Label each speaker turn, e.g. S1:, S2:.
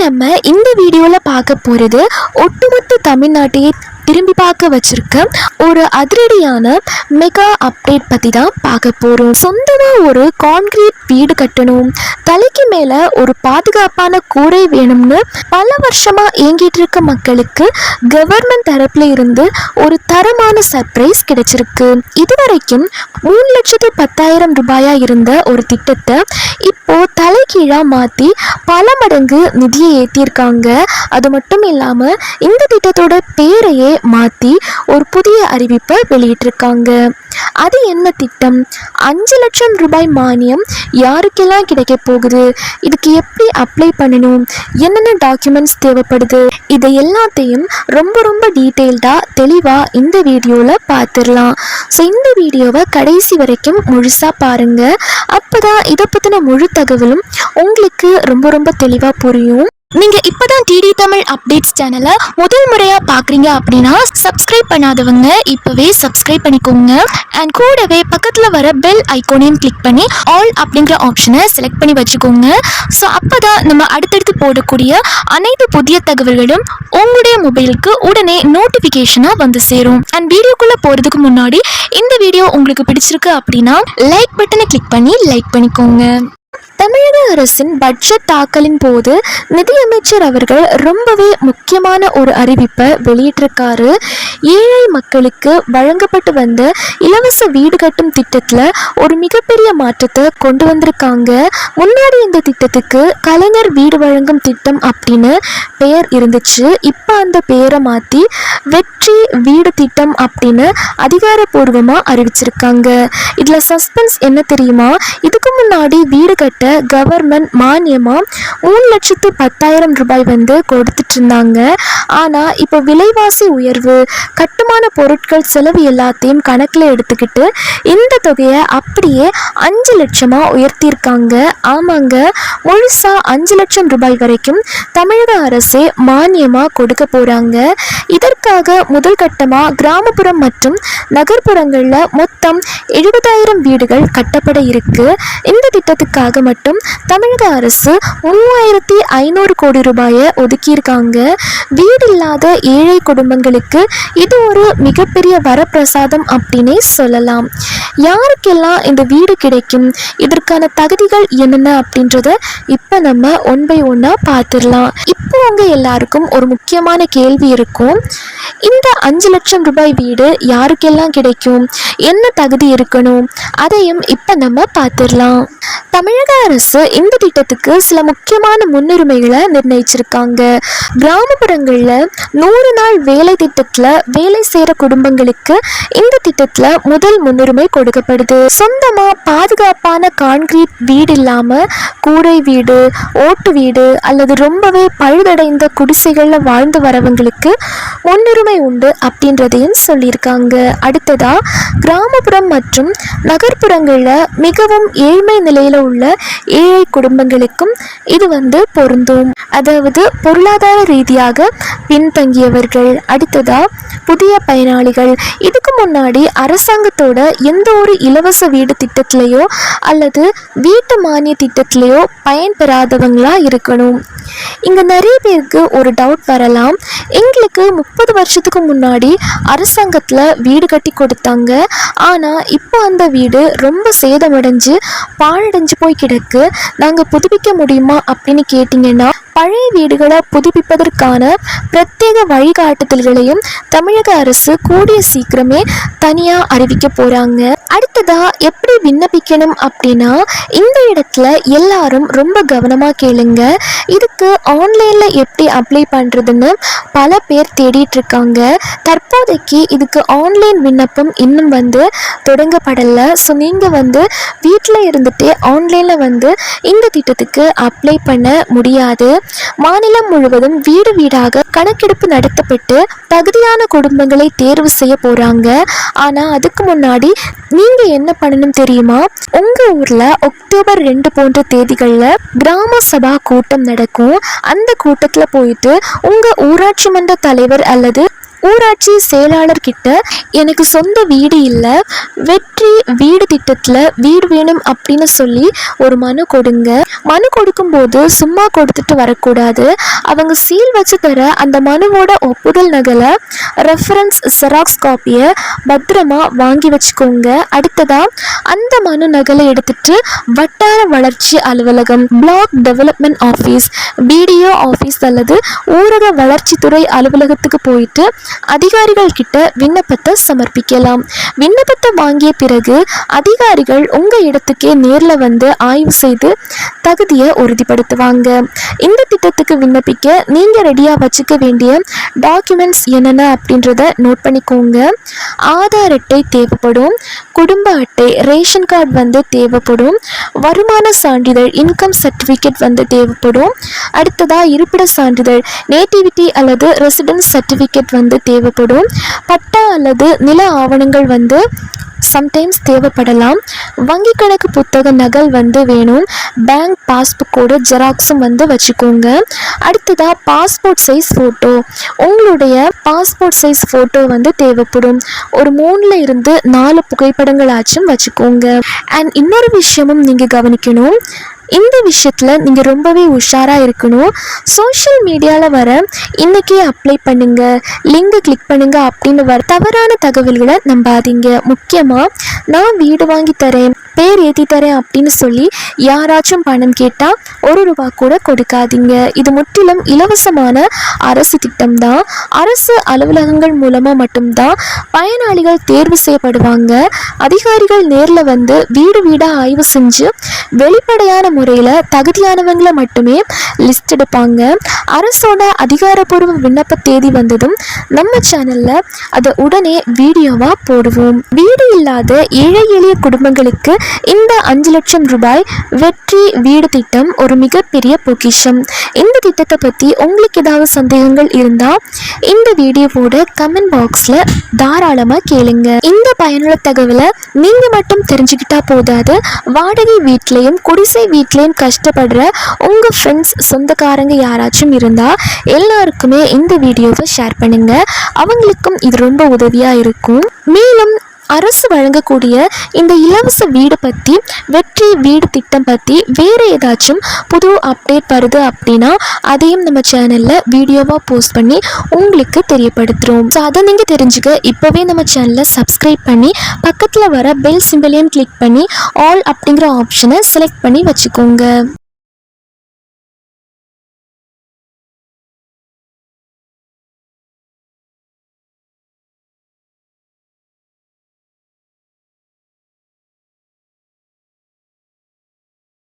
S1: நம்ம இந்த வீடியோல பார்க்க போறது ஒட்டுமொத்த தமிழ்நாட்டையே திரும்பி பார்க்க வச்சிருக்க ஒரு அதிரடியான மெகா அப்டேட் பற்றி தான் பார்க்க போகிறோம். சொந்தமாக ஒரு கான்கிரீட் வீடு கட்டணும், தலைக்கு மேலே ஒரு பாதுகாப்பான கூரை வேணும்னு பல வருஷமாக இயங்கிட்டு இருக்க மக்களுக்கு கவர்மெண்ட் தரப்புல இருந்து ஒரு தரமான சர்ப்ரைஸ் கிடைச்சிருக்கு. இதுவரைக்கும் 3,10,000 ரூபாயா இருந்த ஒரு திட்டத்தை இப்போ தலைகீழா மாற்றி பல மடங்கு நிதியை ஏற்றிருக்காங்க. அது மட்டும் இல்லாமல் இந்த திட்டத்தோட பேரையே மாற்றி ஒரு புதிய அறிவிப்பை வெளியிட்டிருக்காங்க. அது என்ன திட்டம்? 5 லட்சம் ரூபாய் மானியம் யாருக்கெல்லாம் கிடைக்க போகுது, இதுக்கு எப்படி அப்ளை பண்ணணும், என்னென்ன டாக்குமெண்ட்ஸ் தேவைப்படுது, இதை எல்லாத்தையும் ரொம்ப டீட்டெயில்டாக தெளிவாக இந்த வீடியோவில் பார்த்துடலாம். ஸோ இந்த வீடியோவை கடைசி வரைக்கும் முழுசாக பாருங்கள். அப்போ தான் இதை பற்றின முழு தகவலும் உங்களுக்கு ரொம்ப தெளிவாக புரியும். நீங்கள் இப்போ தான் டிடி தமிழ் அப்டேட்ஸ் சேனலை முதல் முறையாக பார்க்குறீங்க அப்படின்னா சப்ஸ்கிரைப் பண்ணாதவங்க இப்போவே சப்ஸ்கிரைப் பண்ணிக்கோங்க. அண்ட் கூடவே பக்கத்தில் வர பெல் ஐக்கோனையும் கிளிக் பண்ணி ஆல் அப்படிங்கிற ஆப்ஷனை செலக்ட் பண்ணி வச்சுக்கோங்க. ஸோ அப்போ தான் நம்ம அடுத்தடுத்து போடக்கூடிய அனைத்து புதிய தகவல்களும் உங்களுடைய மொபைலுக்கு உடனே நோட்டிஃபிகேஷனாக வந்து சேரும். அண்ட் வீடியோக்குள்ளே போகிறதுக்கு முன்னாடி இந்த வீடியோ உங்களுக்கு பிடிச்சிருக்கு அப்படின்னா லைக் பட்டனை கிளிக் பண்ணி லைக் பண்ணிக்கோங்க. தமிழக அரசின் பட்ஜெட் தாக்கலின் போது நிதியமைச்சர் அவர்கள் ரொம்பவே முக்கியமான ஒரு அறிவிப்பை வெளியிட்டிருக்காரு. ஏழை மக்களுக்கு வழங்கப்பட்டு வந்த இலவச வீடு கட்டும் திட்டத்தில் ஒரு மிகப்பெரிய மாற்றத்தை கொண்டு வந்திருக்காங்க. முன்னாடி இந்த திட்டத்துக்கு கலைஞர் வீடு வழங்கும் திட்டம் அப்படின்னு பெயர் இருந்துச்சு. இப்போ அந்த பெயரை மாற்றி வெற்றி வீடு திட்டம் அப்படின்னு அதிகாரப்பூர்வமாக அறிவிச்சிருக்காங்க. இதில் சஸ்பென்ஸ் என்ன தெரியுமா? இதுக்கு முன்னாடி வீடு கட்ட கவர்மெண்ட் மானியமாக 3,10,000 ரூபாய் கொடுத்துட்டு இருந்தாங்க. ஆனால் இப்போ விலைவாசி உயர்வு, கட்டுமான பொருட்கள் செலவு எல்லாத்தையும் கணக்கில் எடுத்துக்கிட்டு இந்த தொகையை அப்படியே 5 லட்சமாக உயர்த்தியிருக்காங்க. ஆமாங்க, முழுசாக 5 லட்சம் ரூபாய் வரைக்கும் தமிழக அரசே மானியமாக கொடுக்க போகிறாங்க. இதற்காக முதல் கட்டமாக கிராமப்புறம் மற்றும் நகர்ப்புறங்களில் மொத்தம் 70,000 வீடுகள் கட்டப்பட இருக்கு. இந்த திட்டத்துக்காக மட்டும் தமிழக அரசு 3,500 கோடி ரூபாயை ஒதுக்கியிருக்காங்க. வீடு இல்லாத ஏழை குடும்பங்களுக்கு இது ஒரு மிகப்பெரிய வரப்பிரசாதம் அப்படின்னே சொல்லலாம். யாருக்கெல்லாம் இந்த வீடு கிடைக்கும், இதற்கான தகுதிகள் என்னென்ன அப்படின்றத இப்போ நம்ம ஒன் பை ஒன்னாக பார்த்துடலாம். இப்போ உங்க எல்லாருக்கும் ஒரு முக்கியமான கேள்வி இருக்கும். இந்த 5 லட்சம் ரூபாய் வீடு யாருக்கெல்லாம் கிடைக்கும், என்ன தகுதி இருக்கணும், அதையும் இப்போ நம்ம பார்த்துடலாம். தமிழக அரசு இந்த திட்டத்துக்கு சில முக்கியமான முன்னுரிமைகளை நிர்ணயிச்சிருக்காங்க. கிராமப்புறங்களில் 100 நாள் வேலை திட்டத்தில் வேலை செய்கிற குடும்பங்களுக்கு இந்த திட்டத்தில் முதல் முன்னுரிமை கொடுக்கப்படுது. சொந்தமாக பாதுகாப்பான கான்கிரீட் வீடு இல்லாமல் கூரை வீடு, ஓட்டு வீடு அல்லது ரொம்பவே பழுதடைந்த குடிசைகளில் வாழ்ந்து வரவங்களுக்கு முன்னுரிமை உண்டு அப்படின்றதையும் சொல்லியிருக்காங்க. அடுத்ததாக கிராமப்புறம் மற்றும் நகர்ப்புறங்களில் மிகவும் ஏழ்மை நிலையில் உள்ள ஏழை குடும்பங்களுக்கும் இது பொருந்தும். அதாவது பொருளாதார ரீதியாக பின்தங்கியவர்கள். அடுத்ததா புதிய பயனாளிகள். இதுக்கு முன்னாடி அரசாங்கத்தோட எந்த ஒரு இலவச வீடு திட்டத்திலேயோ அல்லது வீட்டு மானிய திட்டத்திலேயோ பயன்பெறாதவங்களா இருக்கணும். இங்க நிறைய பேருக்கு ஒரு டவுட் வரலாம். எங்களுக்கு 30 வருஷத்துக்கு முன்னாடி அரசாங்கத்துல வீடு கட்டி கொடுத்தாங்க, ஆனா இப்போ அந்த வீடு ரொம்ப சேதமடைஞ்சு பாழடைஞ்சு போய் கிடக்கு, நாங்க புதுப்பிக்க முடியுமா அப்படின்னு கேட்டீங்கன்னா பழைய வீடுகளை புதுப்பிப்பதற்கான பிரத்யேக வழிகாட்டுதல்களையும் தமிழக அரசு கூடிய சீக்கிரமே தனியா அறிவிக்க போறாங்க. அடுத்ததா எப்படி விண்ணப்பிக்கணும் அப்படின்னா இந்த இடத்துல எல்லாரும் ரொம்ப கவனமா கேளுங்க. இதுக்கு ஆன்லைன்ல எப்படி அப்ளை பண்றதுன்னு பல பேர் தேடிட்டு இருக்காங்க. தற்போதைக்கு இதுக்கு ஆன்லைன் விண்ணப்பம் இன்னும் தொடங்கப்படல. ஸோ நீங்க வீட்டில் இருந்துட்டு ஆன்லைன்ல இந்த திட்டத்துக்கு அப்ளை பண்ண முடியாது. மாநிலம் முழுவதும் வீடு வீடாக கணக்கெடுப்பு நடத்தப்பட்டு தகுதியான குடும்பங்களை தேர்வு செய்ய போறாங்க. ஆனா அதுக்கு முன்னாடி நீங்க என்ன பண்ணணும் தெரியுமா? உங்க ஊர்ல அக்டோபர் 2 போன்ற தேதிகள்ல கிராம சபா கூட்டம் நடக்கும். அந்த கூட்டத்துல போயிட்டு உங்க ஊராட்சி மன்ற தலைவர் அல்லது ஊராட்சி செயலாளர் கிட்ட எனக்கு சொந்த வீடு இல்லை, வெற்றி வீடு திட்டத்தில் வீடு வேணும் அப்படின்னு சொல்லி ஒரு மனு கொடுங்க. மனு கொடுக்கும்போது சும்மா கொடுத்துட்டு வரக்கூடாது. அவங்க சீல் வச்சு தர அந்த மனுவோட ஒப்புதல் நகலை, ரெஃபரன்ஸ் ஜெராக்ஸ் காப்பியை பத்திரமா வாங்கி வச்சுக்கோங்க. அடுத்ததா அந்த மனு நகலை எடுத்துட்டு வட்டார வளர்ச்சி அலுவலகம், block development office, BDO office அல்லது ஊரக வளர்ச்சித்துறை அலுவலகத்துக்கு போயிட்டு அதிகாரிகள் கிட்ட விண்ணப்பத்தை சமர்ப்பிக்கலாம். விண்ணப்பத்தை வாங்கிய பிறகு அதிகாரிகள் உங்க இடத்துக்கே நேரில் வந்து ஆய்வு செய்து தகுதியை உறுதிப்படுத்துவாங்க. இந்த திட்டத்துக்கு விண்ணப்பிக்க நீங்க ரெடியா வச்சுக்க வேண்டிய டாக்குமெண்ட்ஸ் என்னென்ன அப்படின்றத நோட் பண்ணிக்கோங்க. ஆதார் அட்டை தேவைப்படும், குடும்ப அட்டை ரேஷன் கார்டு வந்து தேவைப்படும், வருமான சான்றிதழ் இன்கம் சர்டிஃபிகேட் வந்து தேவைப்படும். அடுத்ததா இருப்பிட சான்றிதழ் நேட்டிவிட்டி அல்லது ரெசிடென்ஸ் சர்டிஃபிகேட் வந்து தேவைப்படும். பட்டா அல்லது நில ஆவணங்கள் வந்து சம்டைம்ஸ் தேவைப்படலாம். வங்கி கணக்கு புத்தக நகல் வந்து வேணும். பேங்க் பாஸ்புக்கோட ஜெராக்ஸும் வந்து வச்சுக்கோங்க. அடுத்ததா பாஸ்போர்ட் சைஸ் ஃபோட்டோ, உங்களுடைய பாஸ்போர்ட் சைஸ் ஃபோட்டோ வந்து தேவைப்படும். ஒரு 3 இருந்து 4 புகைப்படங்களாச்சும் வச்சுக்கோங்க. அண்ட் இன்னொரு விஷயமும் நீங்கள் கவனிக்கணும், இந்த விஷயத்தில் நீங்கள் ரொம்பவே உஷாராக இருக்கணும். சோஷியல் மீடியாவில் வர இன்றைக்கே அப்ளை பண்ணுங்க, லிங்கை கிளிக் பண்ணுங்க அப்படின்னு வர தவறான தகவல்களை நம்பாதீங்க. முக்கியமாக நான் வீடு வாங்கி தரேன், பேர் ஏற்றி தரேன் அப்படின்னு சொல்லி யாராச்சும் பணம் கேட்டால் 1 ரூபா கூட கொடுக்காதீங்க. இது முற்றிலும் இலவசமான அரசு திட்டம் தான். அரசு அலுவலகங்கள் மூலமாக மட்டும்தான் பயனாளிகள் தேர்வு செய்யப்படுவாங்க. அதிகாரிகள் நேரில் வந்து வீடு வீடாக ஆய்வு செஞ்சு வெளிப்படையான முறையில் தகுதியானவங்களை மட்டுமே லிஸ்ட் எடுப்பாங்க. அரசோட அதிகாரப்பூர்வ விண்ணப்ப தேதி வந்ததும் நம்ம சேனலில் அதை உடனே வீடியோவாக போடுவோம். வீடு இல்லாத ஏழை எளிய குடும்பங்களுக்கு இந்த 5 லட்சம் ரூபாய் வெற்றி வீடு திட்டம் ஒரு மிகப்பெரிய பொக்கிஷம். இந்த திட்டத்தை பற்றி உங்களுக்கு ஏதாவது சந்தேகங்கள் இருந்தால் இந்த வீடியோவோட கமெண்ட் பாக்ஸில் தாராளமாக கேளுங்க. இந்த பயனுள்ள தகவலை நீங்கள் மட்டும் தெரிஞ்சுக்கிட்டா போதாது, வாடகை வீட்லேயும் குடிசை வீட்லேயும் கஷ்டப்படுற உங்கள் ஃப்ரெண்ட்ஸ் சொந்தக்காரங்க யாராச்சும் இருந்தால் எல்லாருக்குமே இந்த வீடியோவை ஷேர் பண்ணுங்க. அவங்களுக்கும் இது ரொம்ப உதவியாக இருக்கும். மேலும் அரசு வழங்கக்கூடிய இந்த இலவச வீடு பற்றி, வெற்றி வீடு திட்டம் பற்றி வேறு ஏதாச்சும் புது அப்டேட் வருது அப்படின்னா அதையும் நம்ம சேனலில் வீடியோவாக போஸ்ட் பண்ணி உங்களுக்கு தெரியப்படுத்துகிறோம். ஸோ அதை நீங்கள் தெரிஞ்சுக்க இப்போவே நம்ம சேனலை சப்ஸ்கிரைப் பண்ணி பக்கத்தில் வர பெல் சிம்பிளையும் கிளிக் பண்ணி ஆல் அப்படிங்கிற ஆப்ஷனை செலக்ட் பண்ணி வச்சுக்கோங்க.